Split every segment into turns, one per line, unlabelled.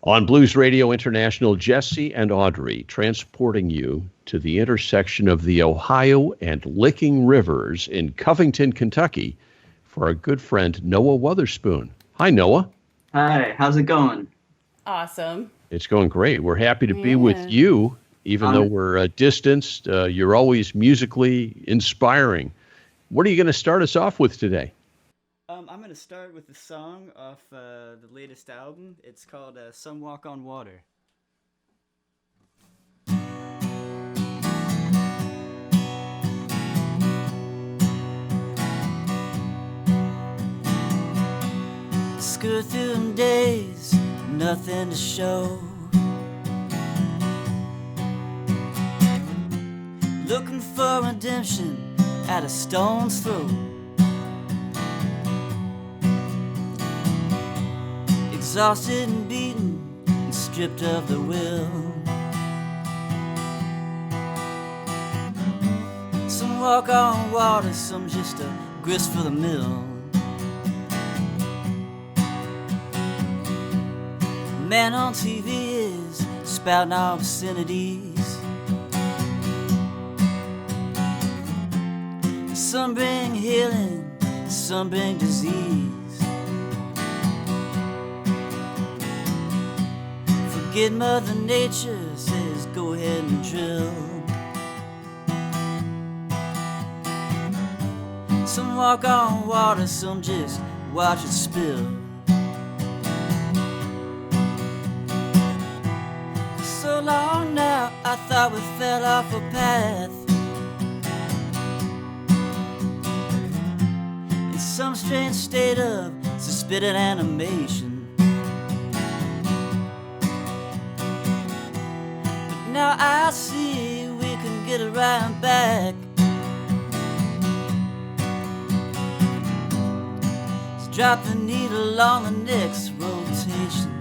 On Blues Radio International, Jessi and Audrey transporting you to the intersection of the Ohio and Licking Rivers in Covington, Kentucky for our good friend Noah Wotherspoon. Hi, Noah.
Hi, how's it going?
Awesome.
It's going great. We're happy to be with you, even though we're distanced. You're always musically inspiring. What are you going to start us off with today?
I'm going to start with a song off the latest album. It's called Some Walk on Water. Skirt through them days, nothing to show. Looking for redemption at a stone's throw. Exhausted and beaten and stripped of the will. Some walk on water, some just a grist for the mill. The man on TV is spouting obscenities. Some bring healing, some bring disease. Forget Mother Nature, says go ahead and drill. Some walk on water, some just watch it spill. For so long now, I thought we fell off a path. In some strange state of suspended animation. Now I see we can get it right back. Let's drop the needle on the next rotation.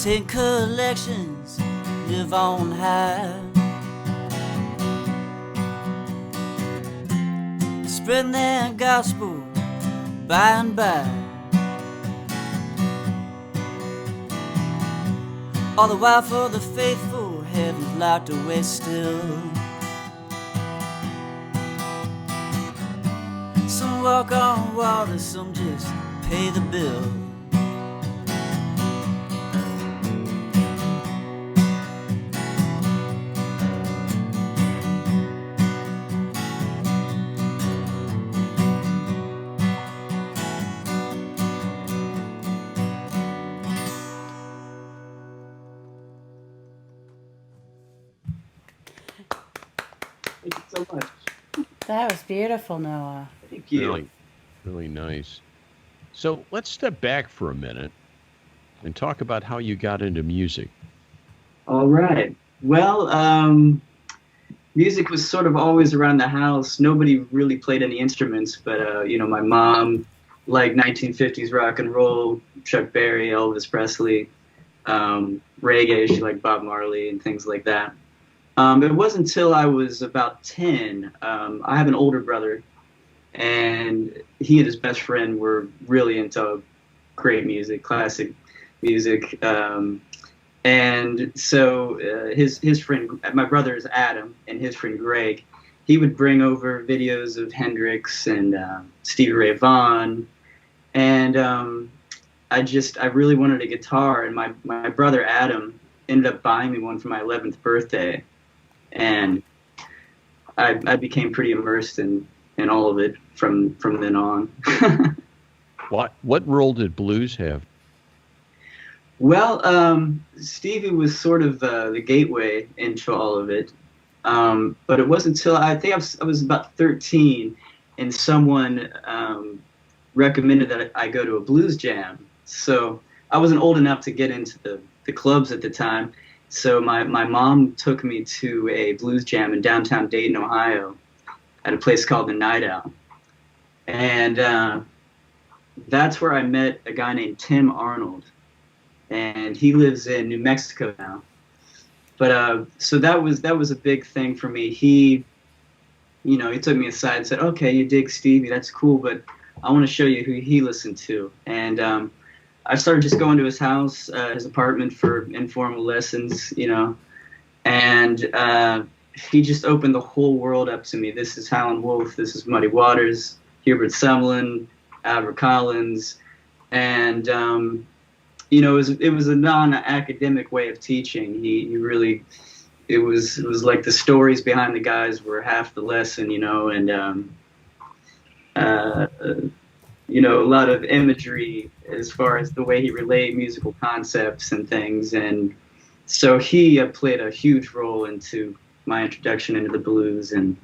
Ten collections live on high, spreading their gospel by and by. All the while for the faithful, heaven's locked away still. Some walk on water, some just pay the bill.
Thank you so much.
That was beautiful, Noah.
Thank you.
Really, really nice. So let's step back for a minute and talk about how you got into music.
All right. Well, music was sort of always around the house. Nobody really played any instruments, but my mom liked 1950s rock and roll, Chuck Berry, Elvis Presley, reggae. She liked Bob Marley and things like that. It wasn't until I was about 10. I have an older brother, and he and his best friend were really into great music, classic music. And so his friend, my brother is Adam, and his friend Greg, he would bring over videos of Hendrix and Stevie Ray Vaughan. And I really wanted a guitar, and my brother Adam ended up buying me one for my 11th birthday. And I became pretty immersed in all of it from then on.
What role did blues have?
Well, Stevie was sort of the gateway into all of it. But it wasn't until I think I was about 13, and someone recommended that I go to a blues jam. So I wasn't old enough to get into the clubs at the time. So my mom took me to a blues jam in downtown Dayton, Ohio, at a place called the Night Owl. And that's where I met a guy named Tim Arnold. And he lives in New Mexico now. But so that was a big thing for me. He took me aside and said, "Okay, you dig Stevie, that's cool, but I want to show you who he listened to." And I started just going to his house, his apartment, for informal lessons, and he just opened the whole world up to me. This is Howlin' Wolf, this is Muddy Waters, Hubert Sumlin, Albert Collins, and it was a non-academic way of teaching. He really, it was like the stories behind the guys were half the lesson, and a lot of imagery as far as the way he relayed musical concepts and things. And so he played a huge role into my introduction into the blues and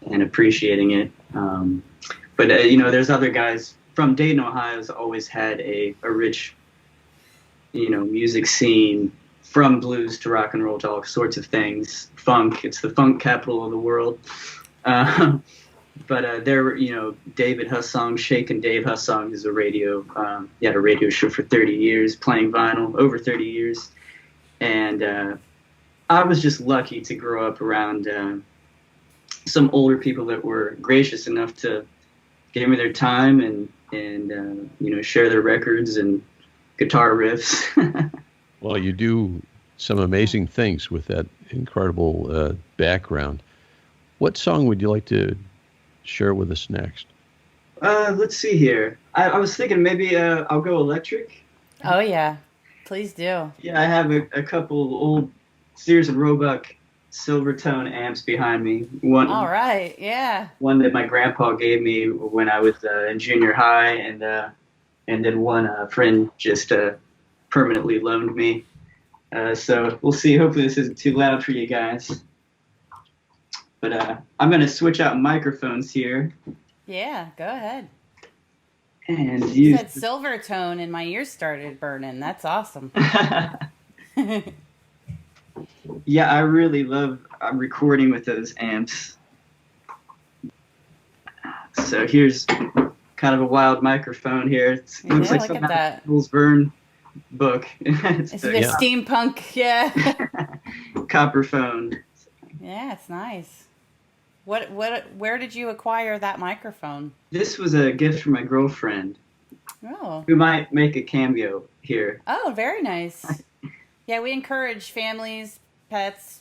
appreciating it. But there's other guys from Dayton, Ohio, has always had a rich, music scene, from blues to rock and roll to all sorts of things. Funk, it's the funk capital of the world. But there were, David Hussong, Shakin' Dave Hussong, is he had a radio show for 30 years, playing vinyl, over 30 years. And I was just lucky to grow up around some older people that were gracious enough to give me their time and share their records and guitar riffs.
Well, you do some amazing things with that incredible background. What song would you like to share with us next?
Let's see here. I was thinking maybe I'll go electric.
Oh, yeah. Please do.
Yeah, I have a couple old Sears and Roebuck Silvertone amps behind me.
All right, yeah.
One that my grandpa gave me when I was in junior high, and then one a friend just permanently loaned me. So we'll see. Hopefully this isn't too loud for you guys. But I'm going to switch out microphones here.
Yeah, go ahead.
And
you said Silvertone and my ears started burning. That's awesome.
Yeah, I really love recording with those amps. So here's kind of a wild microphone here. It looks like something out of Jules Verne book.
It's like a steampunk, yeah.
Copperphone.
Yeah, it's nice. Where did you acquire that microphone?
This was a gift from my girlfriend.
Oh.
Who might make a cameo here.
Oh, very nice. Yeah, we encourage families, pets,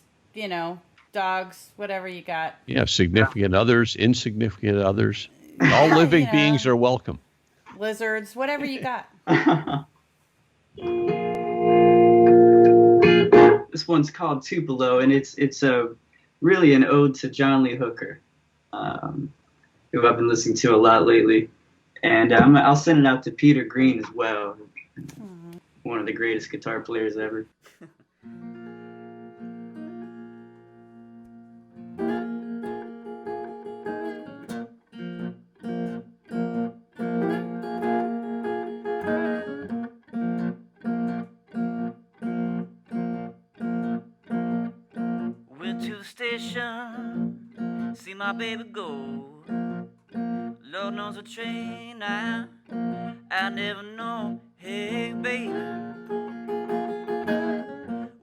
dogs, whatever you got.
Yeah, significant others, insignificant others. All living beings are welcome.
Lizards, whatever you got.
This one's called Tupelo, and it's really an ode to John Lee Hooker, who I've been listening to a lot lately. And I'll send it out to Peter Green as well, one of the greatest guitar players ever.
Went to the station, see my baby go. Lord knows a train I never know. Hey baby,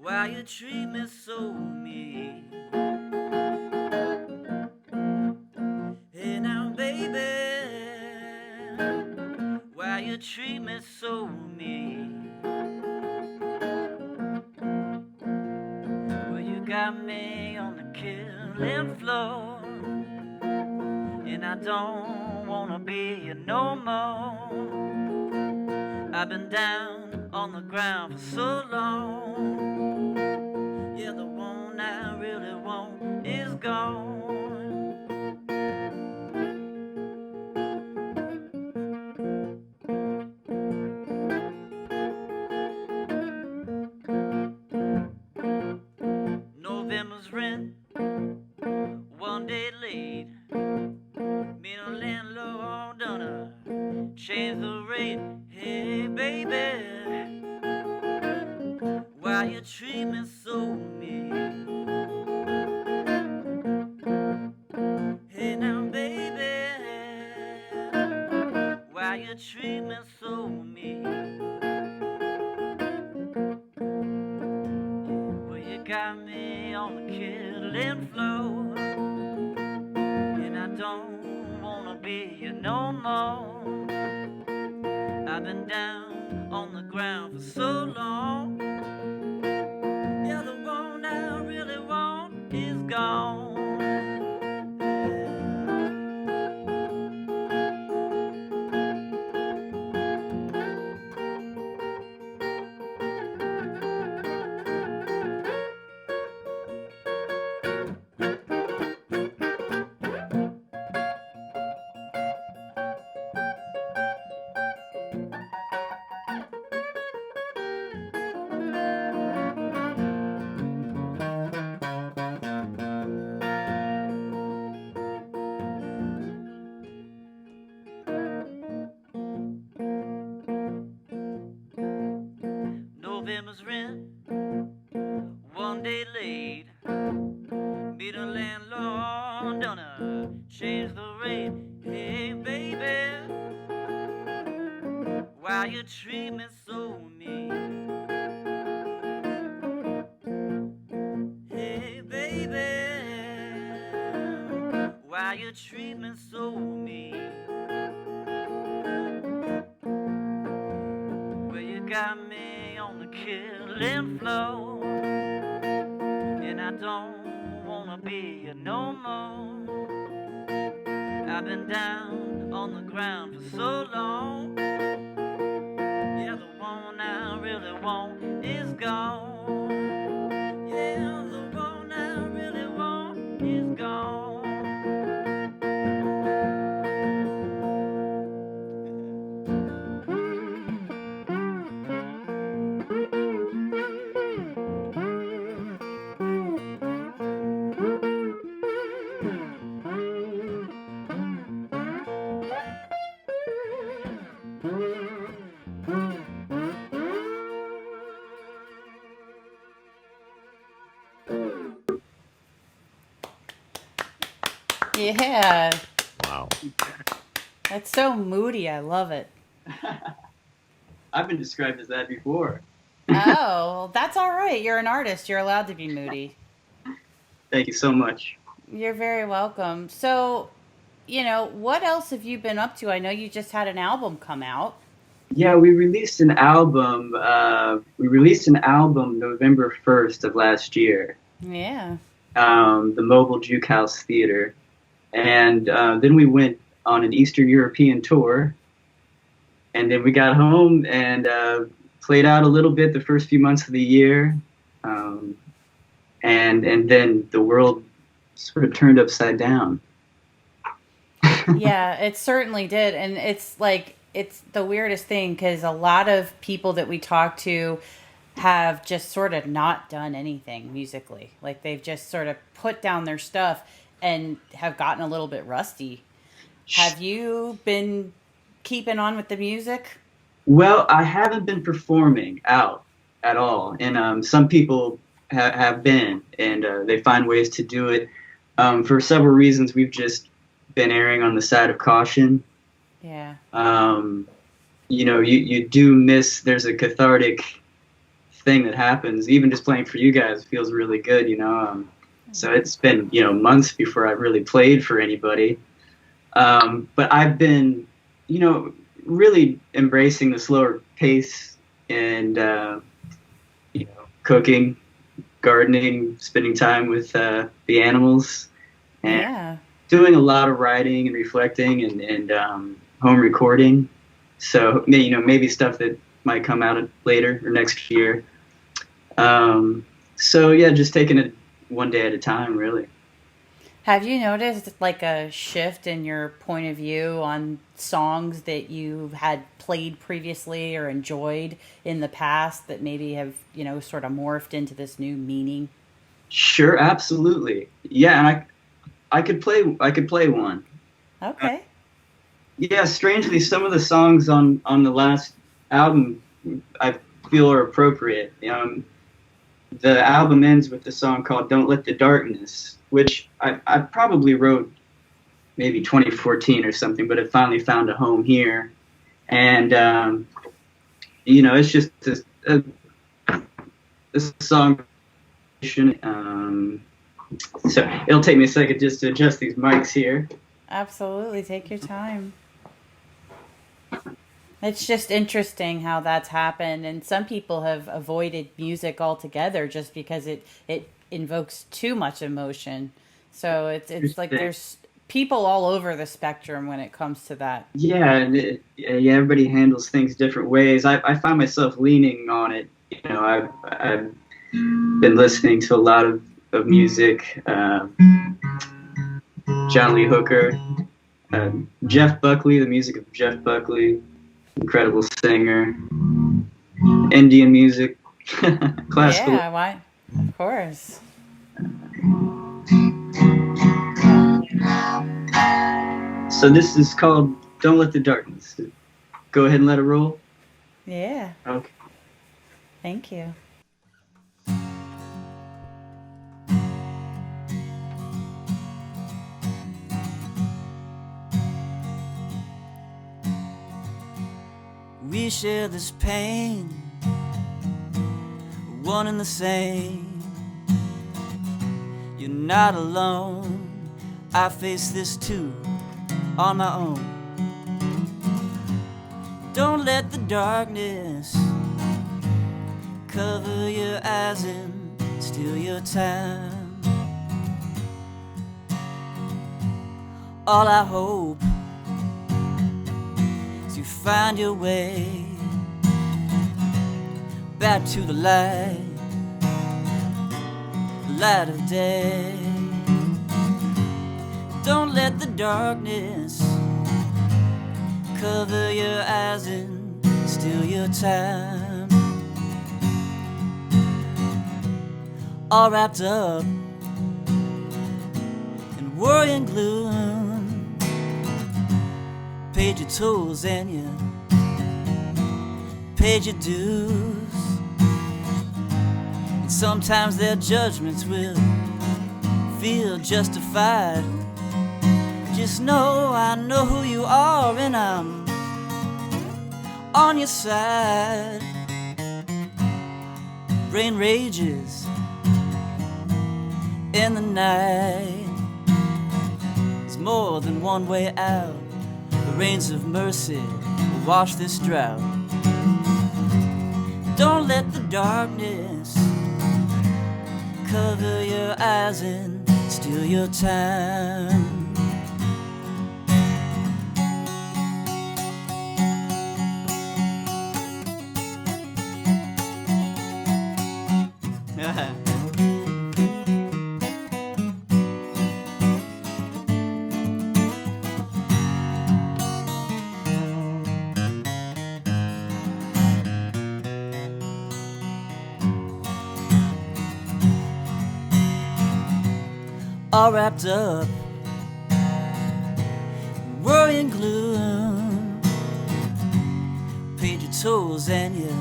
why you treat me so mean? Hey now baby, why you treat me so mean? Well, you got me on the killing floor, and I don't wanna be you no more. I've been down on the ground for so long. Yeah, the one I really want is gone. November's rent, one day late. Me and a the rain. Hey, baby, why you treat me so mean? Hey, now, baby, why you treat me so mean? Well, you got me on the killing floor, and I don't wanna be you no more. I've been down on the ground for so long. Yeah, the one I really want is gone. November's rent, one day late. Be the landlord, donna change the rate. Hey, baby, why you treat me so mean? Hey, baby, why you treat me so mean? Well, you got me on the killing floor, and I don't wanna be you no more. I've been down on the ground for so long. Yeah, the one I really want is gone. Yeah, the one I really want is gone.
Yeah,
Wow.
that's so moody. I love it.
I've been described as that before.
Oh, well, that's all right. You're an artist. You're allowed to be moody.
Thank you so much.
You're very welcome. So, what else have you been up to? I know you just had an album come out.
Yeah, we released an album. November 1st of last year.
Yeah.
The Mobile Juke House Theater, and then we went on an Eastern European tour, and then we got home and played out a little bit the first few months of the year, and then the world sort of turned upside down.
Yeah, it certainly did. And it's the weirdest thing because a lot of people that we talk to have just sort of not done anything musically. Like they've just sort of put down their stuff and have gotten a little bit rusty. Have you been keeping on with the music?
Well, I haven't been performing out at all, and some people have been, and they find ways to do it. For several reasons, we've just been erring on the side of caution.
Yeah.
You do miss, there's a cathartic thing that happens. Even just playing for you guys feels really good, so it's been, months before I've really played for anybody. But I've been, really embracing the slower pace and, cooking, gardening, spending time with the animals, and
Yeah.
doing a lot of writing and reflecting and home recording. So, maybe stuff that might come out later or next year. So, yeah, just taking it one day at a time, really.
Have you noticed like a shift in your point of view on songs that you had played previously or enjoyed in the past that maybe have, sort of morphed into this new meaning?
Sure, absolutely. Yeah, and I could play one.
Okay.
Yeah, strangely, some of the songs on the last album I feel are appropriate. The album ends with the song called "Don't Let the Darkness," which I probably wrote maybe 2014 or something, but it finally found a home here. And it's just this song. So it'll take me a second just to adjust these mics here.
Absolutely, take your time. It's just interesting how that's happened, and some people have avoided music altogether just because it invokes too much emotion. So it's like there's people all over the spectrum when it comes to that.
Yeah, and yeah, everybody handles things different ways. I find myself leaning on it. I've been listening to a lot of music. John Lee Hooker, Jeff Buckley, the music of Jeff Buckley, incredible singer. Indian music, classical.
Yeah, why? Of course.
So this is called "Don't Let the Darkness." Go ahead and let it roll.
Yeah.
Okay.
Thank you.
We share this pain, one and the same. You're not alone, I face this too on my own. Don't let the darkness cover your eyes and steal your time. All I hope is you find your way back to the light of day. Don't let the darkness cover your eyes and steal your time. All wrapped up in worry and gloom, paid your tolls and you paid your dues. And sometimes their judgments will feel justified. Just know I know who you are and I'm on your side. Rain rages in the night. There's more than one way out. The rains of mercy will wash this drought. Don't let the darkness cover your eyes and steal your time. All wrapped up in worry and gloom, paid your tolls and you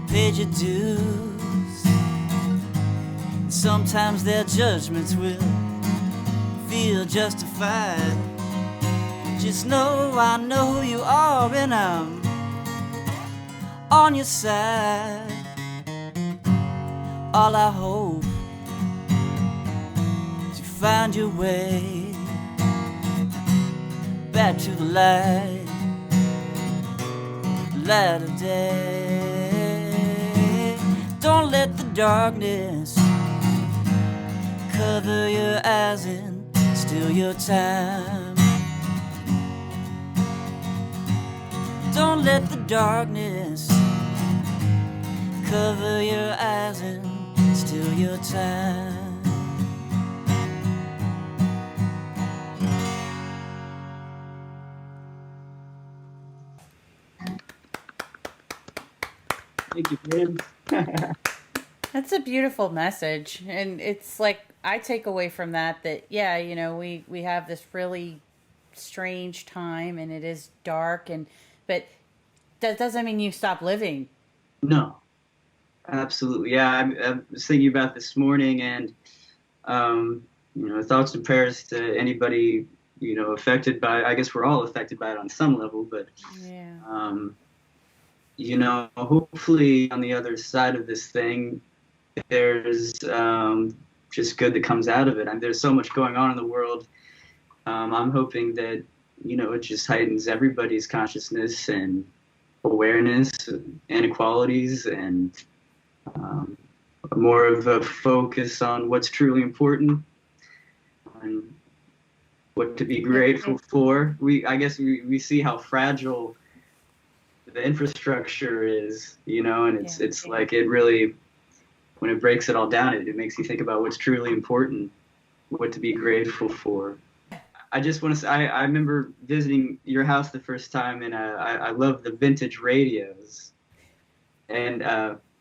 paid your dues. And sometimes their judgments will feel justified. Just know I know who you are and I'm on your side. All I hope find your way back to the light of day. Don't let the darkness cover your eyes and steal your time. Don't let the darkness cover your eyes and steal your time.
Thank you, James.
That's a beautiful message. And it's like I take away from that yeah, we have this really strange time and it is dark, but that doesn't mean you stop living.
No, absolutely. Yeah, I was thinking about this morning, and thoughts and prayers to anybody affected by. I guess we're all affected by it on some level, but
Yeah.
hopefully on the other side of this thing, there's just good that comes out of it. And there's so much going on in the world. I'm hoping that it just heightens everybody's consciousness and awareness and inequalities, and more of a focus on what's truly important and what to be grateful for. I guess we see how fragile the infrastructure is, and it's like it really, when it breaks it all down, it makes you think about what's truly important, what to be grateful for. I just want to say, I remember visiting your house the first time, and I love the vintage radios. And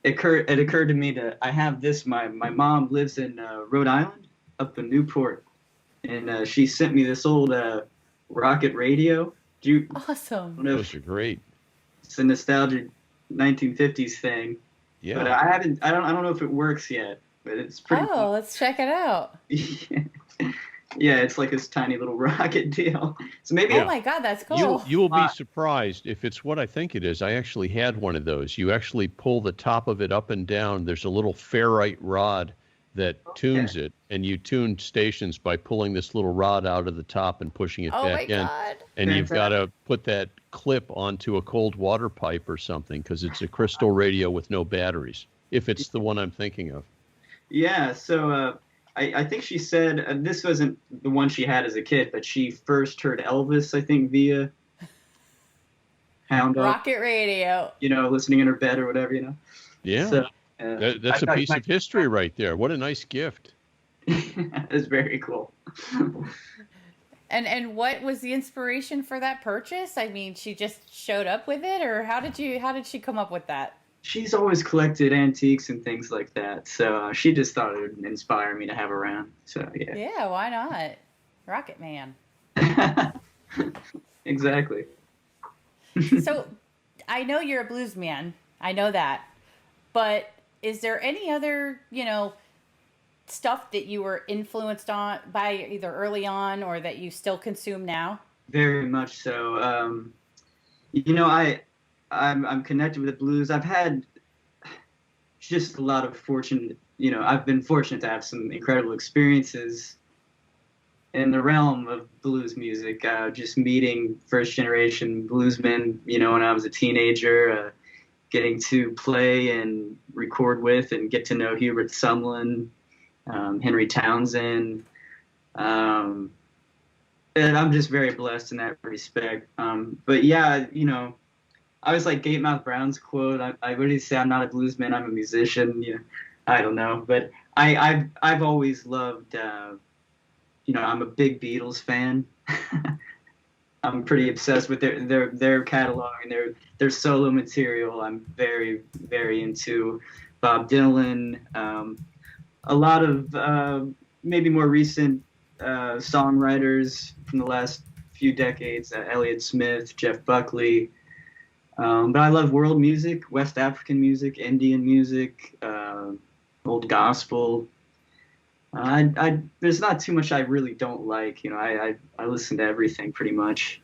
it occurred to me that I have this. My mom lives in Rhode Island, up in Newport, and she sent me this old Rocket radio.
Awesome.
Those are great.
It's a nostalgic 1950s thing.
Yeah.
But I don't know if it works yet, but it's pretty cool.
Let's check it out.
Yeah, it's like this tiny little rocket deal. So maybe.
Oh my God, that's cool.
You will be surprised if it's what I think it is. I actually had one of those. You actually pull the top of it up and down. There's a little ferrite rod that tunes it, and you tune stations by pulling this little rod out of the top and pushing it back in.
God.
And you've got to put that clip onto a cold water pipe or something, because it's a crystal radio with no batteries, if it's the one I'm thinking of.
Yeah, so I think she said, this wasn't the one she had as a kid, but she first heard Elvis, I think, via Hound Dog.
Rocket radio.
Listening in her bed or whatever,
Yeah.
So,
that's a piece of history right there. What a nice gift.
It's very cool.
And what was the inspiration for that purchase? I mean, she just showed up with it, or how did she come up with that?
She's always collected antiques and things like that, so she just thought it would inspire me to have around. So yeah.
Yeah, why not? Rocket Man.
Exactly.
So, I know you're a blues man. I know that. But is there any other, stuff that you were influenced on by either early on or that you still consume now?
Very much so. I'm connected with the blues. I've had just a lot of fortune. I've been fortunate to have some incredible experiences in the realm of blues music. Just meeting first generation bluesmen, when I was a teenager, getting to play and record with and get to know Hubert Sumlin, Henry Townsend. And I'm just very blessed in that respect. But yeah, I was like Gatemouth Brown's quote. I really say I'm not a bluesman, I'm a musician. I don't know, but I've always loved. I'm a big Beatles fan. I'm pretty obsessed with their catalog and their solo material. I'm very, very into Bob Dylan. A lot of maybe more recent songwriters from the last few decades, Elliott Smith, Jeff Buckley. But I love world music, West African music, Indian music, old gospel. There's not too much I really don't like. I listen to everything pretty much.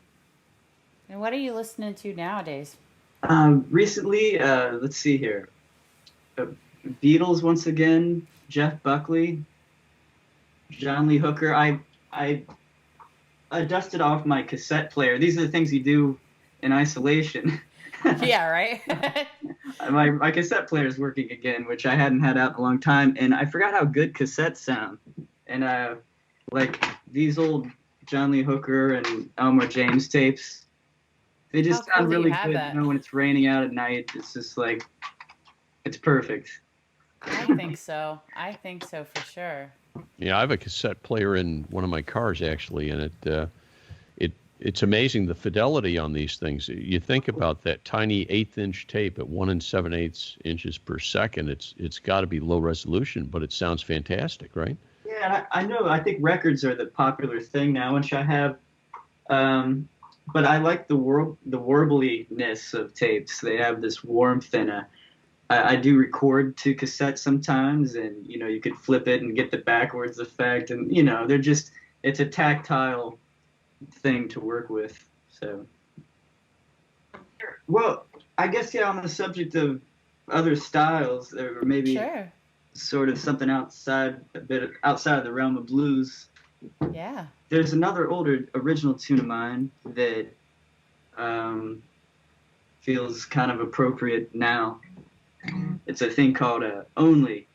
And what are you listening to nowadays?
Recently, let's see here. Beatles once again, Jeff Buckley, John Lee Hooker. I dusted off my cassette player. These are the things you do in isolation.
Yeah, right?
My cassette player is working again, which I hadn't had out in a long time, and I forgot how good cassettes sound. And like these old John Lee Hooker and Elmore James tapes, they just sound really good. When it's raining out at night, it's just like, it's perfect.
I think so for sure.
Yeah, I have a cassette player in one of my cars actually, and it's amazing the fidelity on these things. You think about that tiny 1/8-inch tape at 1 7/8 inches per second. It's got to be low resolution, but it sounds fantastic, right?
Yeah, I know. I think records are the popular thing now, which I have But I like the warbliness of tapes. They have this warmth, and I do record to cassette sometimes, and you could flip it and get the backwards effect, and it's a tactile thing to work with. So, well, I guess on the subject of other styles, or maybe
Sure.
sort of something a bit outside of the realm of blues.
Yeah.
There's another older original tune of mine that feels kind of appropriate now. It's a thing called Only.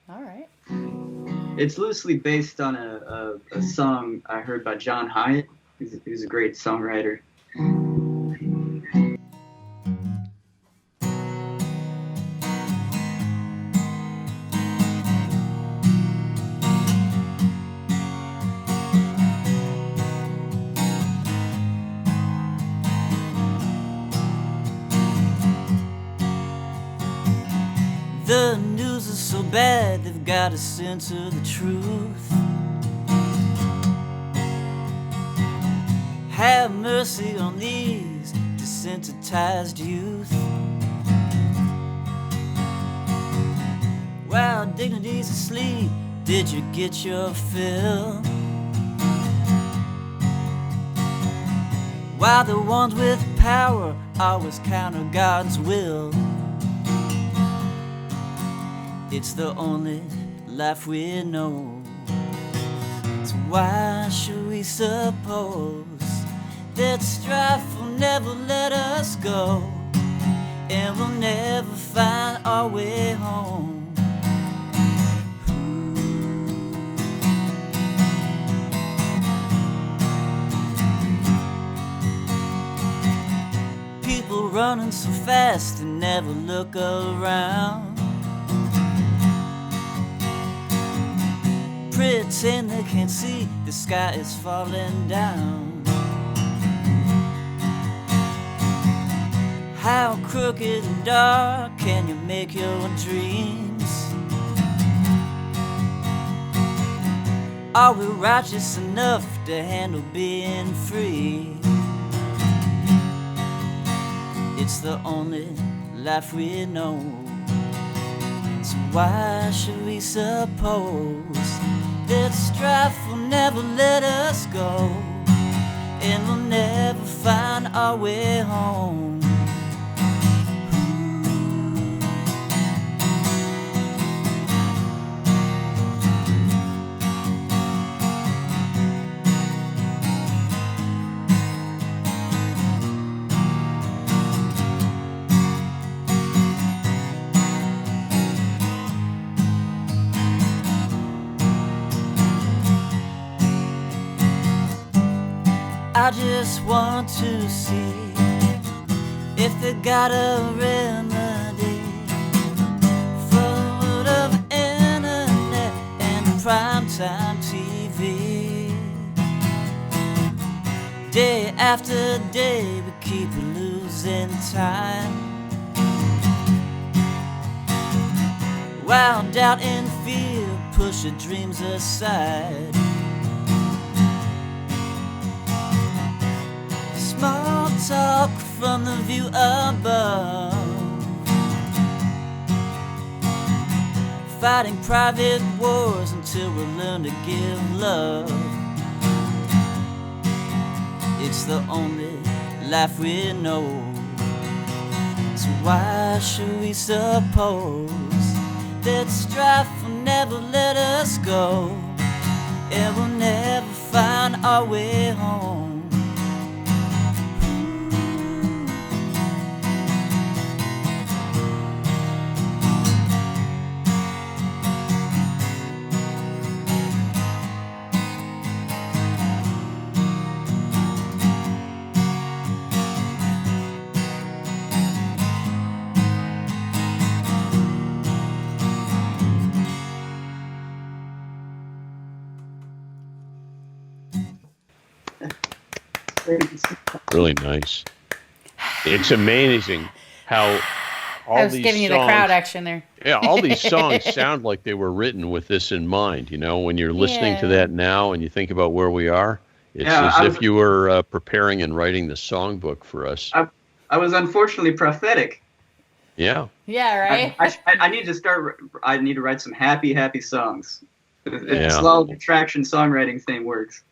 All right.
It's loosely based on a song I heard by John Hyatt, who's a great songwriter.
The news is so bad, they've got to censor the truth. Have mercy on these desensitized youth. While dignity's asleep, did you get your fill? While the ones with power always counter God's will. It's the only life we know. So why should we suppose that strife will never let us go, and we'll never find our way home? People running so fast and never look around, pretend they can't see the sky is falling down. How crooked and dark can you make your dreams? Are we righteous enough to handle being free? It's the only life we know. So why should we suppose that strife will never let us go, and we'll never find our way home? I just want to see if they got a remedy for the world of internet and primetime TV. Day after day we keep losing time, while doubt and fear push your dreams aside. Small talk from the view above, fighting private wars until we learn to give love. It's the only life we know. So why should we suppose that strife will never let us go, and we'll never find our way home?
Really nice. It's amazing how all
I was
these
giving you the
songs-
crowd action there.
Yeah, all these songs sound like they were written with this in mind. When you're listening to
Yeah.
that now and you think about where we are, It's
Yeah,
as if you were preparing and writing the songbook for us.
I was unfortunately prophetic.
Yeah.
Yeah, right?
I need to start. I need to write some happy songs. If this
Yeah.
law of attraction songwriting thing works.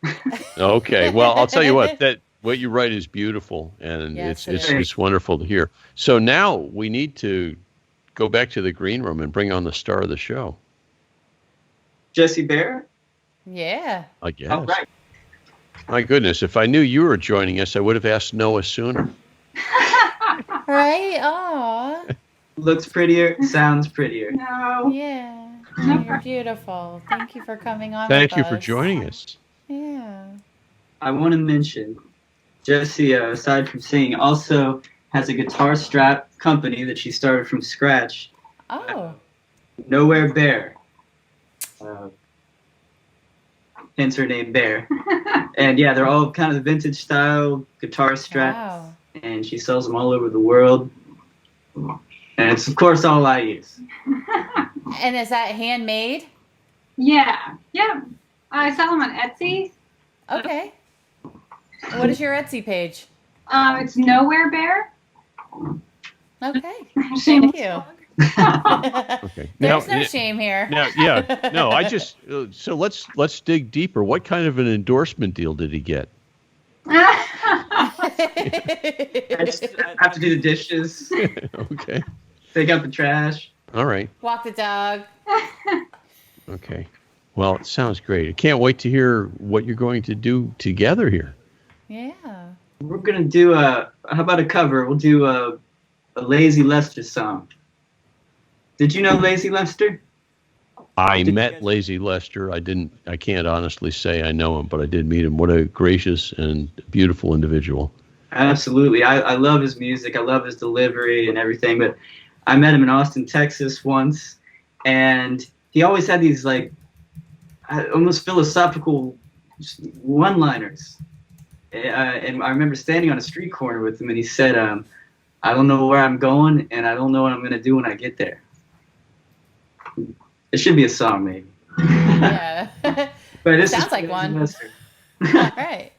Okay. Well, I'll tell you what you write is beautiful, and
Yes,
it's wonderful to hear. So now we need to go back to the green room and bring on the star of the show.
Jessi Bair.
Yeah.
I guess.
All right.
My goodness, if I knew you were joining us, I would have asked Noah sooner.
Right? Aw.
Looks prettier, sounds prettier.
No.
Yeah. Oh, you're beautiful. Thank you for coming on.
Thank
with
you for
us.
joining us.
Yeah.
I want to mention, Jessi, aside from singing, also has a guitar strap company that she started from scratch.
Oh.
Nowhere Bear. Hence her name Bear. And yeah, they're all kind of vintage style guitar straps.
Wow.
And she sells them all over the world. And it's, of course, all I use.
And is that handmade?
Yeah. I sell them on Etsy.
Okay. What is your Etsy page?
It's Nowhere Bear.
Okay.
Shameless
Thank you.
Okay.
There's no shame here.
No, I just so let's dig deeper. What kind of an endorsement deal did he get?
I just have to do the dishes,
Okay.
take out the trash.
All right.
Walk the dog.
Okay. Well, it sounds great. I can't wait to hear what you're going to do together here.
Yeah.
We're going to do how about a cover? We'll do a Lazy Lester song. Did you know Lazy Lester?
I met Lazy Lester. I can't honestly say I know him, but I did meet him. What a gracious and beautiful individual.
Absolutely. I love his music. I love his delivery and everything. But I met him in Austin, Texas once, and he always had these like almost philosophical one-liners. And I remember standing on a street corner with him, and he said, I don't know where I'm going, and I don't know what I'm going to do when I get there. It should be a song, maybe.
Yeah.
But this
Sounds
is
like
Lazy
one.
Lester.
All right.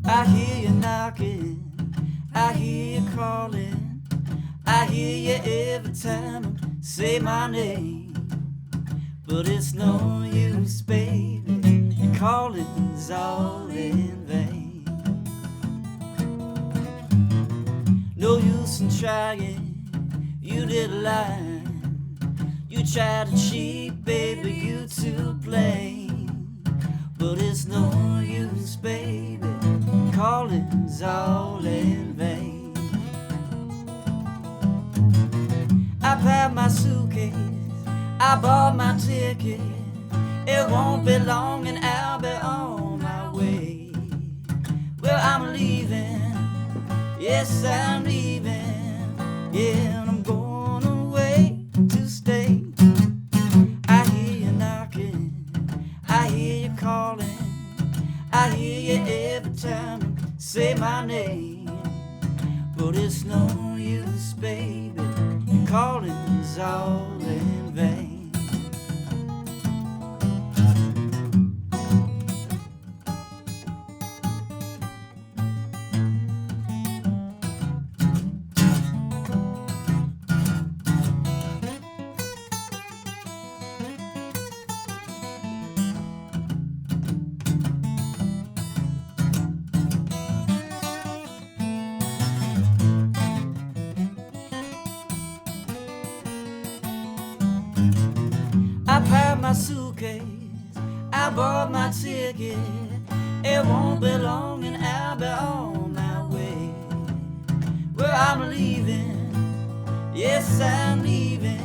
I hear you knocking, I hear you calling, I hear you every time you say my name. But it's no use, baby, your calling's all in vain. No use in trying, you did a lie. You tried to cheat, baby, you too plain. But it's no use, baby, calling's all in vain. I packed my suitcase, I bought my ticket. It won't be long and I'll be on my way. Well, I'm leaving, yes, I'm leaving. Yeah, and I'm going away to stay. I hear you knocking, I hear you calling, I hear you every time you say my name. But it's no use, baby, your calling's all in vain. I packed my suitcase, I bought my ticket. It won't be long and I'll be on my way. Well, I'm leaving, yes, I'm leaving.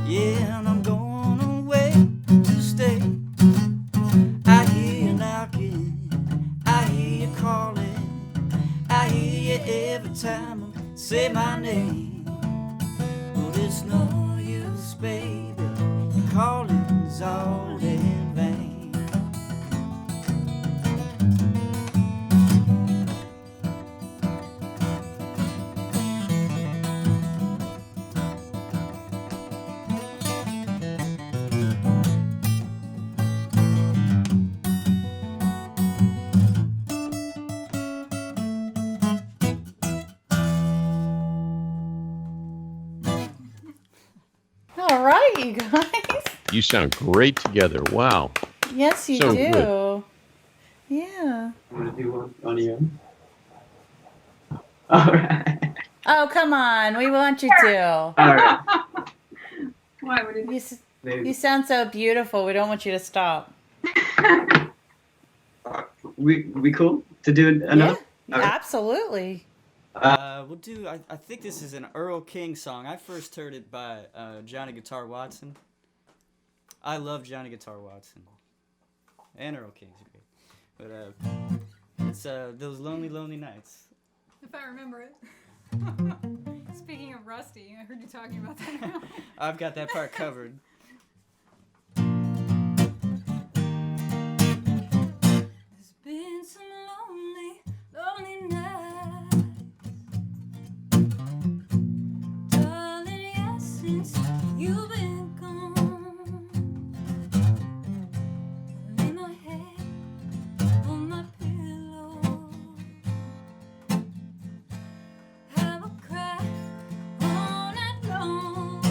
Yeah, and I'm going away to stay. I hear you knocking, I hear you calling, I hear you every time you say my name. But it's no use, baby, your calling's all in vain.
All right, you guys.
You sound great together. Wow.
Yes, you
So
do.
good.
Yeah.
You want to do one on your own? All right.
Oh, come on. We want you to.
All right.
Why would
You,
it?
s-
Maybe.
you sound so beautiful. We don't want you to stop.
We cool to do another?
Yeah,
All right.
absolutely.
We'll do. I think this is an Earl King song. I first heard it by Johnny Guitar Watson. I love Johnny Guitar Watson, and Earl King's great. But it's those lonely, lonely nights.
If I remember it. Speaking of Rusty, I heard you talking about that now.
I've got that part covered.
There's been some lonely, lonely nights. Darling, yes, since you've been gone. I lay my head on my pillow. Have a cry all night long.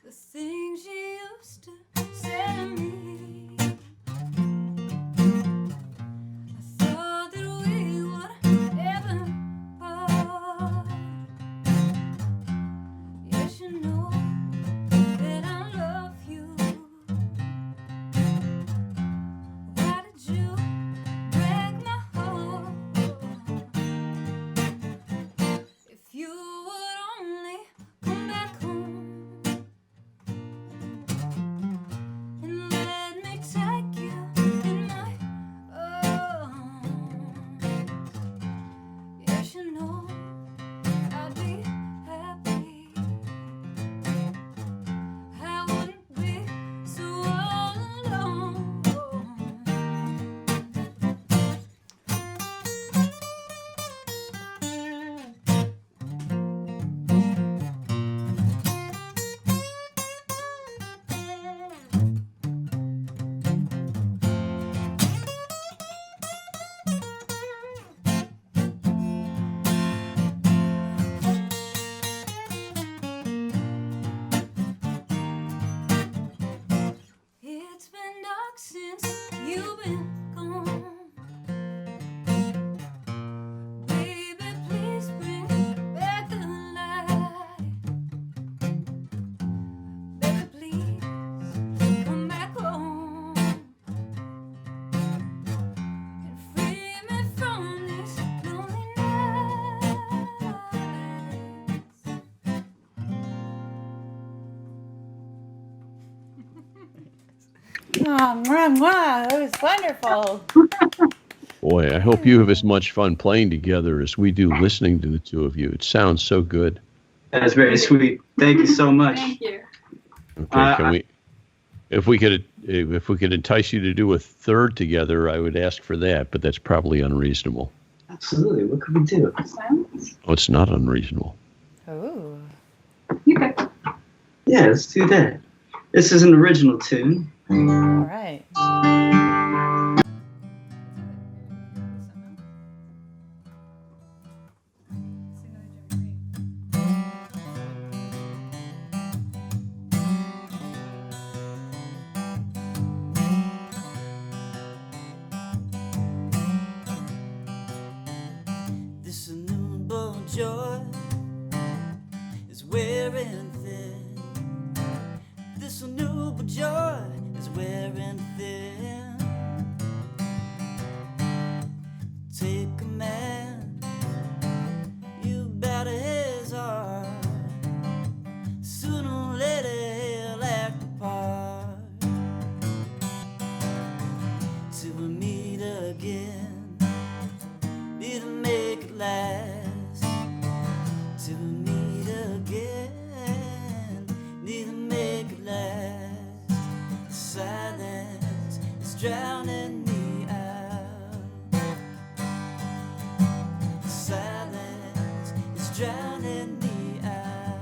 The things you used to say to me. I thought that we would never part. Yes, you know that I love you. Why did you break my heart? If you would only come back home and let me take you in my arms. Yes, you know I'd be happy. I wouldn't be so all alone. It's been dark since you've been gone. Baby, please bring back the light. Baby, please come back home and free me from these lonely nights.
Oh, mwah, mwah. That was wonderful.
Boy, I hope you have as much fun playing together as we do listening to the two of you. It sounds so good.
That's very sweet. Thank you so much.
Thank you.
Okay, can we? If we could entice you to do a third together, I would ask for that, but that's probably unreasonable.
Absolutely. What could we do?
Silence.
Oh, it's not unreasonable.
Ooh.
You pick.
Yeah, let's do that. This is an original tune.
All right.
This innumerable joy is wearing thin. This innumerable joy is wearing thin. Take a man, you batter his heart. Sooner or later he'll act apart. Till we meet again, need to make it last. Till we meet again, need to make it last. The silence is drowning me out. The silence is drowning me out.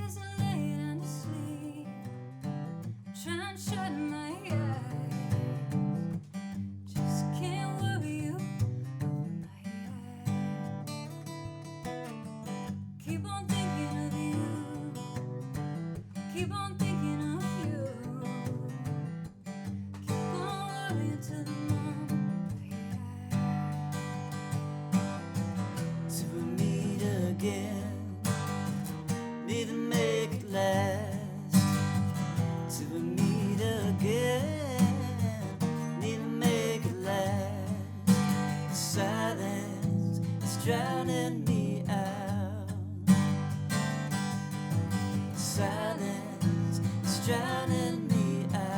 As I lay down to sleep, trying to shut my eyes.
keep on thinking of you. Keep on worrying till the morning.
Till we meet again, need to make it last. Till we meet again, need to make it last. The silence is drowning me out. The silence is drowning me out.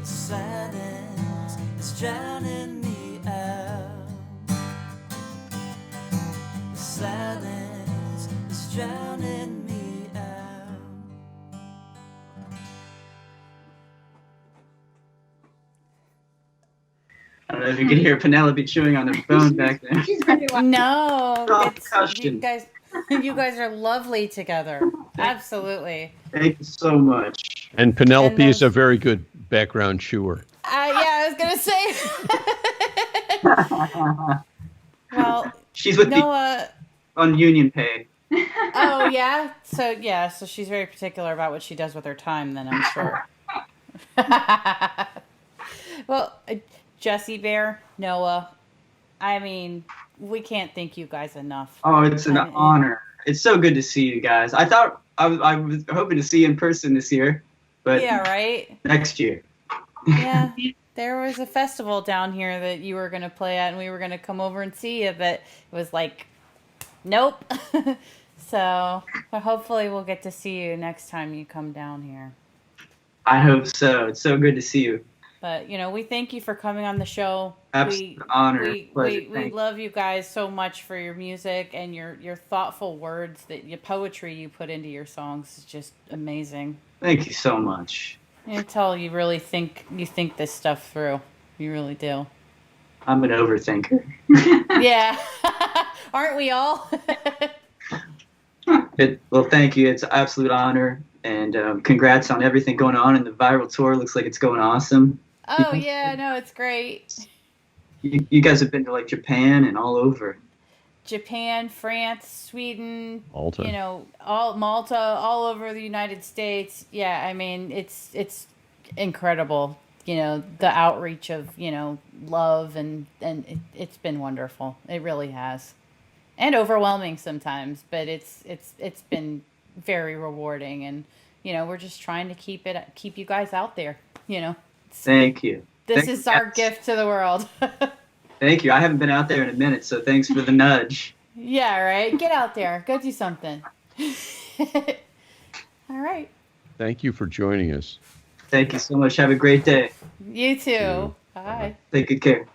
The silence is drowning me out. The silence is drowning me out.
I don't know if you can hear Penelope chewing on her phone back there.
She's very well.
No,
Soft
it's,
cushion.
you guys are lovely together. Absolutely.
Thank you so much.
And Penelope
And
is a very good background chewer.
Yeah, I was gonna say. Well,
She's with me
Noah.
on Union Pay.
Oh yeah. So she's very particular about what she does with her time. Then I'm sure. Well, Jessi Bair, Noah. I mean, we can't thank you guys enough.
Oh, it's an honor. It's so good to see you guys. I thought I was hoping to see you in person this year, but
Yeah, right.
next year.
Yeah, there was a festival down here that you were going to play at, and we were going to come over and see you, but it was like, nope. So hopefully we'll get to see you next time you come down here.
I hope so. It's so good to see you.
But, we thank you for coming on the show.
Absolute honor.
We
Pleasure.
love you guys so much for your music and your thoughtful words, your poetry you put into your songs is just amazing.
Thank you so much.
You can tell you really think this stuff through. You really do.
I'm an overthinker.
Yeah. Aren't we all?
Well, thank you. It's an absolute honor. And congrats on everything going on. And the viral tour looks like it's going awesome.
Oh, yeah. No, it's great.
You guys have been to like Japan and all over.
Japan, France, Sweden,
Malta.
Malta, all over the United States. Yeah, I mean, it's incredible. The outreach of, love and it's been wonderful. It really has. And overwhelming sometimes, but it's been very rewarding, and we're just trying to keep you guys out there.
Thank you.
This is our gift to the world.
Thank you. I haven't been out there in a minute, so thanks for the nudge.
Yeah, right. Get out there. Go do something. All right.
Thank you for joining us.
Thank you so much. Have a great day.
You too. Bye.
Take good care.